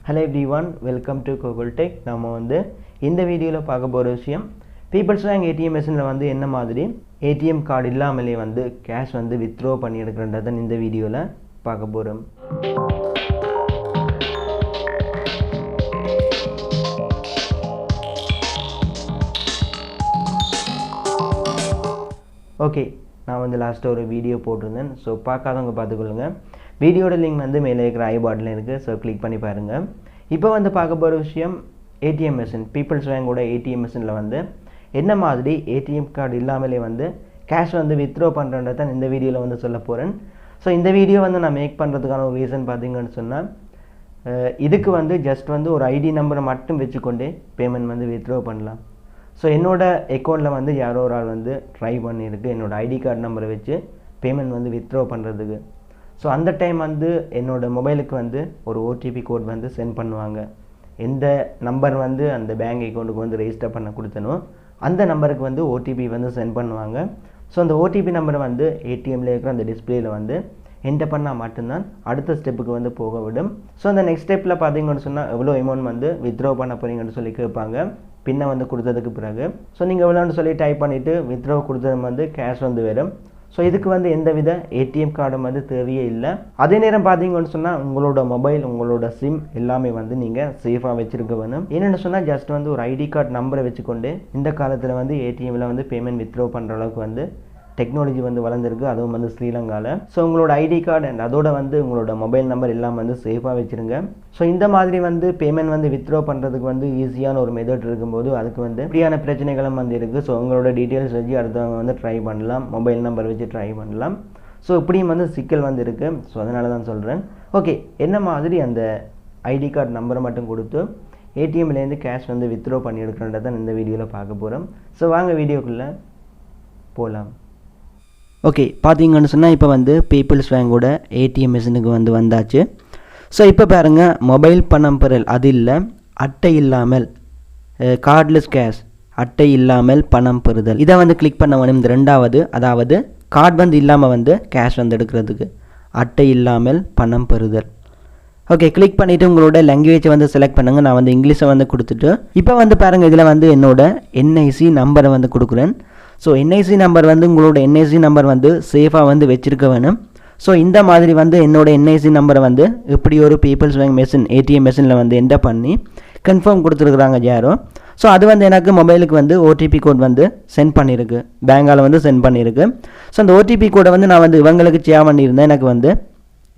Hello everyone, welcome to Kokul Tech. நாம வந்து இந்த வீடியோல பார்க்க போற விஷயம் People's Bank ATM machine வந்து என்ன மாதிரி ATM கார்டு இல்லாமலே வந்து கேஷ் வந்து withdraw பண்ணி எடுக்கறத இந்த வீடியோல பார்க்க போறோம். ஓகே, நான் வந்து லாஸ்ட் ஒரு வீடியோ போட்டுருந்தேன். ஸோ பார்க்காதவங்க பார்த்துக்கொள்ளுங்க. வீடியோட லிங்க் வந்து மேலே இருக்கிற ஐ பாட்டில் இருக்குது. ஸோ கிளிக் பண்ணி பாருங்கள். இப்போ வந்து பார்க்க போகிற விஷயம் ஏடிஎம் மிஷின். பீப்புள்ஸ் பேங்கோட ஏடிஎம் மிஷினில் வந்து என்ன மாதிரி ஏடிஎம் கார்டு இல்லாமலே வந்து கேஷ் வந்து வித்ட்ரா பண்ணுறதை தான் இந்த வீடியோவில் வந்து சொல்ல போகிறேன். ஸோ இந்த வீடியோ வந்து நான் மேக் பண்ணுறதுக்கான ஒரு ரீசன் பார்த்தீங்கன்னு சொன்னால், இதுக்கு வந்து ஜஸ்ட் வந்து ஒரு ஐடி நம்பரை மட்டும் வச்சுக்கொண்டே பேமெண்ட் வந்து வித்ட்ரா பண்ணலாம். ஸோ என்னோடய அக்கௌண்ட்டில் வந்து யாரோ ஒரு ஆள் வந்து ட்ரை பண்ணியிருக்கு என்னோடய ஐடி கார்டு நம்பரை வச்சு பேமெண்ட் வந்து வித்ட்ரா பண்ணுறதுக்கு. ஸோ அந்த டைம் வந்து என்னோடய மொபைலுக்கு வந்து ஒரு ஓடிபி கோட் வந்து சென்ட் பண்ணுவாங்க. எந்த நம்பர் வந்து அந்த பேங்க் அக்கௌண்ட்டுக்கு வந்து ரெஜிஸ்டர் பண்ண கொடுத்தனோ அந்த நம்பருக்கு வந்து ஓடிபி வந்து சென்ட் பண்ணுவாங்க. ஸோ அந்த ஓடிபி நம்பரை வந்து ஏடிஎம்மில் இருக்கிற அந்த டிஸ்பிளேயில் வந்து என்டர் பண்ணால் மட்டும்தான் அடுத்த ஸ்டெப்புக்கு வந்து போக விடும். ஸோ அந்த நெக்ஸ்ட் ஸ்டெப்பில் பார்த்தீங்கன்னு சொன்னால் எவ்வளோ அமௌண்ட் வந்து வித்ட்ரா பண்ண போகிறீங்கன்னு சொல்லி கேட்பாங்க. பின்னை வந்து கொடுத்ததுக்கு பிறகு ஸோ நீங்கள் எவ்வளோன்னு சொல்லி டைப் பண்ணிவிட்டு வித்ட்ரா கொடுத்தது வந்து கேஷ் வந்து வரும். ஸோ இதுக்கு வந்து எந்தவித ஏடிஎம் கார்டும் வந்து தேவையே இல்லை. அதே நேரம் பார்த்தீங்கன்னு சொன்னால் உங்களோட மொபைல், உங்களோட சிம் எல்லாமே வந்து நீங்கள் சேஃபாக வச்சுருக்க வேணும். என்னென்னு சொன்னால் ஜஸ்ட் வந்து ஒரு ஐடி கார்டு நம்பரை வச்சுக்கொண்டு இந்த காலத்தில் வந்து ஏடிஎம்மில் வந்து பேமெண்ட் வித்ட்ரா பண்ணுற அளவுக்கு வந்து டெக்னாலஜி வந்து வளர்ந்துருக்கு, அதுவும் வந்து ஸ்ரீலங்காவில். ஸோ உங்களோட ஐடி கார்டு அண்ட் அதோட வந்து உங்களோட மொபைல் நம்பர் எல்லாம் வந்து சேஃபாக வச்சுருங்க. ஸோ இந்த மாதிரி வந்து பேமெண்ட் வந்து வித்ட்ரா பண்ணுறதுக்கு வந்து ஈஸியான ஒரு மெத்தட் இருக்கும்போது அதுக்கு வந்து இப்படியான பிரச்சனைகளும் வந்து இருக்குது. ஸோ உங்களோட டீட்டெயில்ஸ் வச்சு அடுத்தவங்க வந்து ட்ரை பண்ணலாம், மொபைல் நம்பர் வச்சு ட்ரை பண்ணலாம். ஸோ இப்படியும் வந்து சிக்கல் வந்து இருக்குது. ஸோ அதனால தான் சொல்கிறேன். ஓகே, என்ன மாதிரி அந்த ஐடி கார்டு நம்பரை மட்டும் கொடுத்து ஏடிஎம்லேருந்து கேஷ் வந்து வித்ட்ரா பண்ணி எடுக்கிறத இந்த வீடியோவில் பார்க்க போகிறோம். ஸோ வாங்க வீடியோக்குள்ளே போகலாம். ஓகே, பார்த்தீங்கன்னு சொன்னால் இப்போ வந்து பீப்புள்ஸ் பேங்கோட ஏடிஎம் மிஷினுக்கு வந்து வந்தாச்சு. ஸோ இப்போ பாருங்கள், மொபைல் பணம் பெறல் அது இல்லை, அட்டை இல்லாமல் கார்ட்லெஸ் கேஷ், அட்டை இல்லாமல் பணம் பெறுதல், இதை வந்து கிளிக் பண்ண வேணும். இந்த ரெண்டாவது, அதாவது கார்டு வந்து இல்லாமல் வந்து கேஷ் வந்து எடுக்கிறதுக்கு, அட்டை இல்லாமல் பணம் பெறுதல். ஓகே, கிளிக் பண்ணிவிட்டு உங்களோட லாங்குவேஜை வந்து செலக்ட் பண்ணுங்கள். நான் வந்து இங்கிலீஷை வந்து கொடுத்துட்டு இப்போ வந்து பாருங்கள், இதில் வந்து என்னோட என்ஐசி நம்பரை வந்து கொடுக்குறேன். ஸோ என்ஐசி நம்பர் வந்து உங்களோட என்ஐசி நம்பர் வந்து சேஃபாக வந்து வச்சுருக்க வேணும். ஸோ இந்த மாதிரி வந்து என்னோடய என்ஐசி நம்பரை வந்து இப்படி ஒரு பீப்புள்ஸ் பேங்க் மெஷின் ஏடிஎம் மெஷினில் வந்து என்டர் பண்ணி கன்ஃபார்ம் கொடுத்துருக்குறாங்க யாரோ. ஸோ அது வந்து எனக்கு மொபைலுக்கு வந்து ஓடிபி கோட் வந்து சென்ட் பண்ணியிருக்கு, பேங்கால் வந்து சென்ட் பண்ணியிருக்கு. ஸோ அந்த ஓடிபி கோடை வந்து நான் வந்து இவங்களுக்கு ஷேர் பண்ணியிருந்தேன். எனக்கு வந்து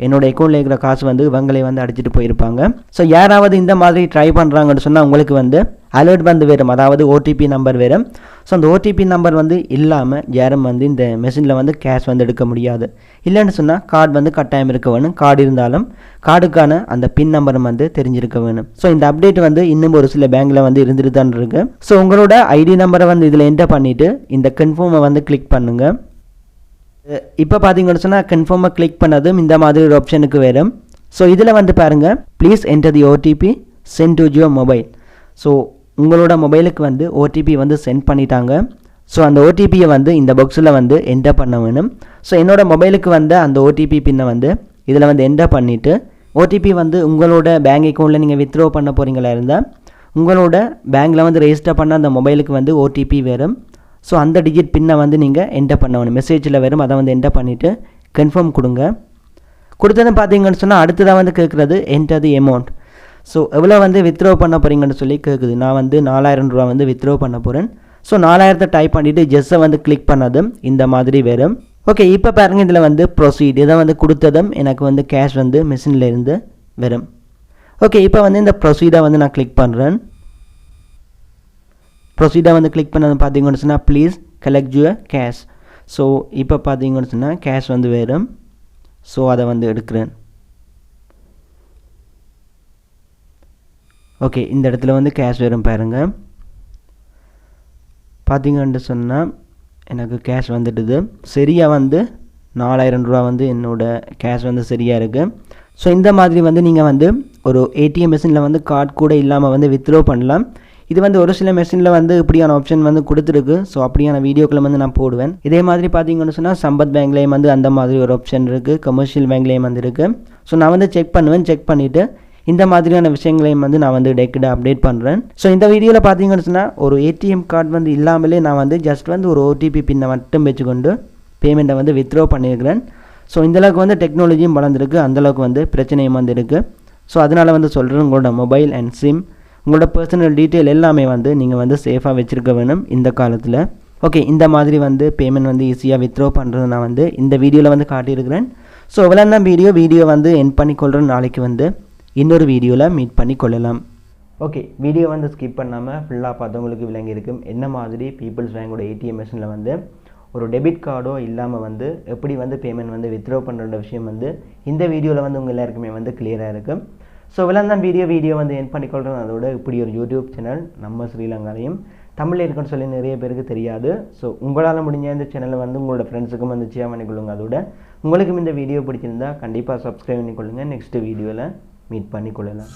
என்னோடய அக்கௌண்ட்டில் இருக்கிற காசு வந்து இவங்களே வந்து அடிச்சுட்டு போயிருப்பாங்க. ஸோ யாராவது இந்த மாதிரி ட்ரை பண்ணுறாங்கன்னு சொன்னால் உங்களுக்கு வந்து அலர்ட் வந்து வரும், அதாவது ஓடிபி நம்பர் வரும். ஸோ அந்த ஓடிபி நம்பர் வந்து இல்லாமல் யாரும் வந்து இந்த மெஷினில் வந்து கேஷ் வந்து எடுக்க முடியாது. இல்லைன்னு சொன்னால் கார்டு வந்து கட்டாயம் இருக்க வேணும். கார்டு இருந்தாலும் கார்டுக்கான அந்த பின் நம்பரும் வந்து தெரிஞ்சிருக்க வேணும். ஸோ இந்த அப்டேட் வந்து இன்னும் ஒரு சில பேங்கில் வந்து இருந்துட்டு தான் இருக்குது. ஸோ உங்களோட ஐடி நம்பரை வந்து இதில் என்டர் பண்ணிவிட்டு இந்த கன்ஃபார்மை வந்து கிளிக் பண்ணுங்கள். இப்போ பார்த்தீங்கன்னு சொன்னால் கன்ஃபார்மாக கிளிக் பண்ணதும் இந்த மாதிரி ஒரு ஆப்ஷனுக்கு வரும். ஸோ இதில் வந்து பாருங்கள், please enter the OTP sent to your mobile. So உங்களோட மொபைலுக்கு வந்து ஓடிபி வந்து சென்ட் பண்ணிட்டாங்க. ஸோ அந்த ஓடிபியை வந்து இந்த பாக்ஸில் வந்து என்டர் பண்ண வேணும். ஸோ என்னோடய மொபைலுக்கு வந்து அந்த ஓடிபி பின்னை வந்து இதில் வந்து என்டர் பண்ணிவிட்டு ஓடிபி வந்து உங்களோட பேங்க் அக்கௌண்ட்டில் நீங்கள் வித்ட்ரா பண்ண போகிறீங்களா இருந்தால் உங்களோட பேங்க்கில் வந்து ரெஜிஸ்டர் பண்ண அந்த மொபைலுக்கு வந்து ஓடிபி வரும். ஸோ அந்த டிஜிட் பின்னை வந்து நீங்கள் என்டர் பண்ண வேணும், மெசேஜில் வரும். அதை வந்து என்டர் பண்ணிவிட்டு கன்ஃபார்ம் கொடுங்க. கொடுத்ததும் பார்த்தீங்கன்னு சொன்னால் அடுத்ததாக வந்து கேட்குறது என்டர் தி அமௌண்ட். ஸோ எவ்வளோ வந்து வித்ட்ரா பண்ண போகிறீங்கன்னு சொல்லி கேட்குது. நான் வந்து 4000 ரூபா வந்து வித்ட்ரா பண்ண போகிறேன். ஸோ 4000 டைப் பண்ணிவிட்டு ஜெஸ்ஸை வந்து கிளிக் பண்ணதும் இந்த மாதிரி வரும். ஓகே, இப்போ பாருங்கள், இதில் வந்து ப்ரொசீட், இதை வந்து கொடுத்ததும் எனக்கு வந்து கேஷ் வந்து மிஷினில் இருந்து வரும். ஓகே, இப்போ வந்து இந்த ப்ரொசீடை வந்து நான் கிளிக் பண்ணுறேன். ப்ரொசீடை வந்து கிளிக் பண்ணது பார்த்தீங்கன்னு சொன்னால் please collect your cash. So இப்போ பார்த்தீங்கன்னு சொன்னால் கேஷ் வந்து வரும். ஸோ அதை வந்து எடுக்கிறேன். ஓகே, இந்த இடத்துல வந்து கேஷ் வரும் பாருங்கள். பார்த்தீங்கன்னு சொன்னால் எனக்கு கேஷ் வந்துடுது. சரியாக வந்து 4000 ரூபா வந்து என்னோடய கேஷ் வந்து சரியாக இருக்குது. ஸோ இந்த மாதிரி வந்து நீங்கள் வந்து ஒரு ஏடிஎம் மிஷினில் வந்து கார்டு கூட இல்லாமல் வந்து வித்ட்ரா பண்ணலாம். இது வந்து ஒரு சில மெஷினில் வந்து இப்படியான ஆப்ஷன் வந்து கொடுத்துருக்கு. ஸோ அப்படியான வீடியோக்களை வந்து நான் போடுவேன். இதே மாதிரி பார்த்தீங்கன்னு சொன்னால் சம்பத் பேங்க்லேயும் வந்து அந்த மாதிரி ஒரு ஆப்ஷன் இருக்குது, கமர்ஷியல் பேங்க்லேயும் வந்து இருக்குது. ஸோ நான் வந்து செக் பண்ணுவேன். செக் பண்ணிவிட்டு இந்த மாதிரியான விஷயங்களையும் வந்து நான் வந்து டெய்லி அப்டேட் பண்ணுறேன். ஸோ இந்த வீடியோவில் பார்த்தீங்கன்னு சொன்னால் ஒரு ஏடிஎம் கார்டு வந்து இல்லாமலே நான் வந்து ஜஸ்ட் வந்து ஒரு ஓடிபி பின்னை மட்டும் வச்சுக்கொண்டு பேமெண்ட்டை வந்து வித்ட்ரா பண்ணியிருக்கிறேன். ஸோ இந்தளவுக்கு வந்து டெக்னாலஜியும் வளர்ந்துருக்கு, அந்தளவுக்கு வந்து பிரச்சனையும் வந்து இருக்குது. ஸோ அதனால் வந்து சொல்கிறேன், உங்களோட மொபைல் அண்ட் சிம், உங்களோட பர்சனல் டீட்டெயில் எல்லாமே வந்து நீங்கள் வந்து சேஃபாக வச்சுருக்க வேணும் இந்த காலத்தில். ஓகே, இந்த மாதிரி வந்து பேமெண்ட் வந்து ஈஸியாக வித்ட்ரா பண்ணுறது நான் வந்து இந்த வீடியோவில் வந்து காட்டியிருக்கிறேன். ஸோ இவ்வளோ தான் வீடியோ வந்து எண்ட் பண்ணிக்கொள்கிறேன். நாளைக்கு வந்து இன்னொரு வீடியோவில் மீட் பண்ணி கொள்ளலாம். ஓகே, வீடியோ வந்து ஸ்கிப் பண்ணாமல் ஃபுல்லாக பார்த்தவங்களுக்கு விளங்கியிருக்கும் என்ன மாதிரி பீப்புள்ஸ் பேங்கோட ஏடிஎம் மிஷினில் வந்து ஒரு டெபிட் கார்டோ இல்லாமல் வந்து எப்படி வந்து பேமெண்ட் வந்து வித்ட்ரா பண்ணுற விஷயம் வந்து இந்த வீடியோவில் வந்து உங்கள் எல்லாருக்குமே வந்து கிளியராக இருக்கும். ஸோ இவ்வளோ தான் வீடியோ வந்து எண்ட் பண்ணிக்கொள்கிறோம். அதோட இப்படி ஒரு யூடியூப் சேனல் நம்ம ஸ்ரீலங்காலையும் தமிழில் இருக்குன்னு சொல்லி நிறைய பேருக்கு தெரியாது. ஸோ உங்களால் முடிஞ்ச இந்த சேனலை வந்து உங்களோட ஃப்ரெண்ட்ஸுக்கும் வந்து ஷேர் பண்ணிக்கொள்ளுங்க. அதோட உங்களுக்கும் இந்த வீடியோ பிடிச்சிருந்தா கண்டிப்பாக சப்ஸ்கிரைப் பண்ணிக்கொள்ளுங்கள். நெக்ஸ்ட் வீடியோவில் மீட் பண்ணிக்கொள்ளலாம்.